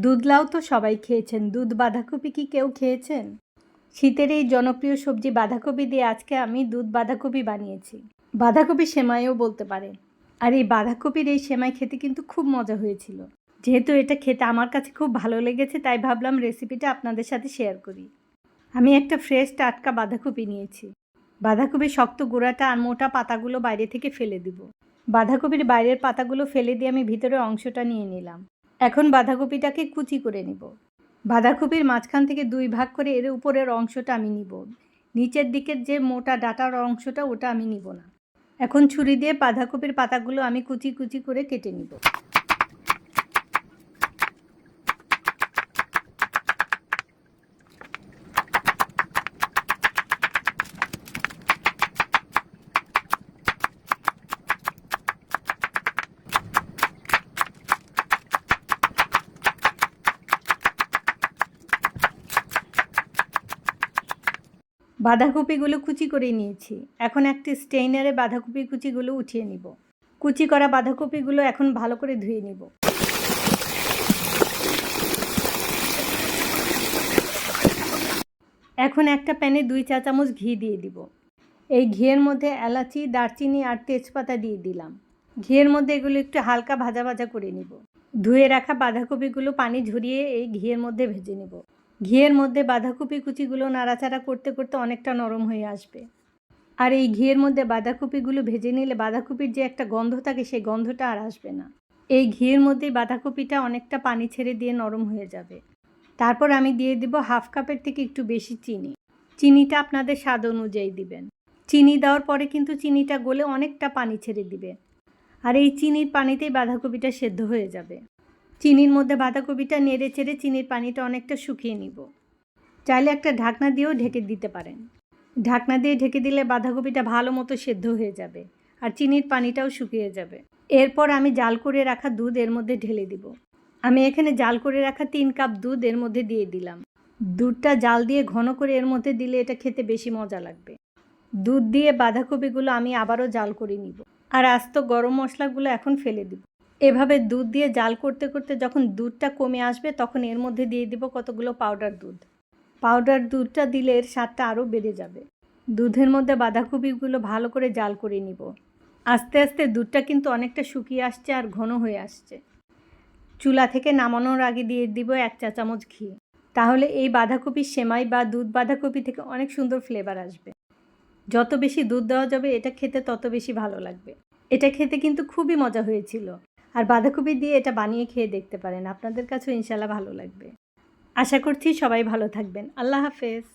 দুধ লাউ তো সবাই খেয়েছেন। দুধ বাঁধাকপি কি কেউ খেয়েছেন? শীতের এই জনপ্রিয় সবজি বাঁধাকপি দিয়ে আজকে আমি দুধ বাঁধাকপি বানিয়েছি। বাঁধাকপি সেমাইও বলতে পারেন। আর এই বাঁধাকপির এই সেমাই খেতে কিন্তু খুব মজা হয়েছিল। যেহেতু এটা খেতে আমার কাছে খুব ভালো লেগেছে, তাই ভাবলাম রেসিপিটা আপনাদের সাথে শেয়ার করি। আমি একটা ফ্রেশ টাটকা বাঁধাকপি নিয়েছি। বাঁধাকপির শক্ত গোড়াটা আর মোটা পাতাগুলো বাইরে থেকে ফেলে দিব। বাঁধাকপির বাইরের পাতাগুলো ফেলে দিয়ে আমি ভিতরের অংশটা নিয়ে নিলাম। এখন বাঁধাকপিটাকে কুচি করে নিব। বাঁধাকপির মাঝখান থেকে 2 ভাগ করে এর উপরের অংশটা আমি নিব। নিচের দিকের যে মোটা ডাঁটার অংশটা ওটা আমি নিব না। এখন ছুরি দিয়ে বাঁধাকপির পাতাগুলো আমি কুচি কুচি করে কেটে নিব। বাঁধাকপিগুলো কুচি করে নিয়েছি। এখন একটি স্টেইনারে বাঁধাকপি কুচিগুলো উঠিয়ে নিব। কুচি করা বাঁধাকপিগুলো এখন ভালো করে ধুয়ে নিব। এখন একটা প্যানে 2 চা চামচ ঘি দিয়ে দিব। এই ঘিয়ের মধ্যে এলাচি, দারচিনি আর তেজপাতা দিয়ে দিলাম। ঘিয়ের মধ্যে এগুলো একটু হালকা ভাজা ভাজা করে নিব। ধুয়ে রাখা বাঁধাকপিগুলো পানি ঝরিয়ে এই ঘিয়ের মধ্যে ভেজে নেব। ঘিয়ের মধ্যে বাঁধাকপি কুচিগুলো নাড়াচাড়া করতে করতে অনেকটা নরম হয়ে আসবে। আর এই ঘিয়ের মধ্যে বাঁধাকপিগুলো ভেজে নিলে বাঁধাকপির যে একটা গন্ধ থাকে সেই গন্ধটা আর আসবে না। এই ঘিয়ের মধ্যেই বাঁধাকপিটা অনেকটা পানি ছেড়ে দিয়ে নরম হয়ে যাবে। তারপর আমি দিয়ে দিব 1/2 কাপের থেকে একটু বেশি চিনি। চিনিটা আপনাদের স্বাদ অনুযায়ী দিবেন। চিনি দেওয়ার পরে কিন্তু চিনিটা গলে অনেকটা পানি ছেড়ে দিবে। আর এই চিনির পানিতেই বাঁধাকপিটা সেদ্ধ হয়ে যাবে। চিনির মধ্যে বাঁধাকপিটা নেড়ে চেড়ে চিনির পানিটা অনেকটা শুকিয়ে নিব। চাইলে একটা ঢাকনা দিয়েও ঢেকে দিতে পারেন। ঢাকনা দিয়ে ঢেকে দিলে বাঁধাকপিটা ভালো মতো সেদ্ধ হয়ে যাবে আর চিনির পানিটাও শুকিয়ে যাবে। এরপর আমি জাল করে রাখা দুধ এর মধ্যে ঢেলে দিব। আমি এখানে জাল করে রাখা 3 কাপ দুধ এর মধ্যে দিয়ে দিলাম। দুধটা জাল দিয়ে ঘন করে এর মধ্যে দিলে এটা খেতে বেশি মজা লাগবে। দুধ দিয়ে বাঁধাকপিগুলো আমি আবারও জাল করে নিব। আর আস্ত গরম মশলাগুলো এখন ফেলে দিব। এভাবে দুধ দিয়ে জাল করতে করতে যখন দুধটা কমে আসবে তখন এর মধ্যে দিয়ে দিব কতগুলো পাউডার দুধ। পাউডার দুধটা দিলে এর স্বাদটা আরও বেড়ে যাবে। দুধের মধ্যে বাঁধাকপিগুলো ভালো করে জাল করে নিব। আস্তে আস্তে দুধটা কিন্তু অনেকটা শুকিয়ে আসছে আর ঘন হয়ে আসছে। চুলা থেকে নামানোর আগে দিয়ে দিব 1 চা চামচ ঘি। তাহলে এই বাঁধাকপির সেমাই বা দুধ বাঁধাকপি থেকে অনেক সুন্দর ফ্লেভার আসবে। যত বেশি দুধ দেওয়া যাবে এটা খেতে তত বেশি ভালো লাগবে। এটা খেতে কিন্তু খুবই মজা হয়েছিল। আর বাঁধাকপি দিয়ে এটা বানিয়ে খেয়ে দেখতে পারেন, আপনাদের কাছেও ইনশাল্লাহ ভালো লাগবে। আশা করছি সবাই ভালো থাকবেন। আল্লাহ হাফেজ।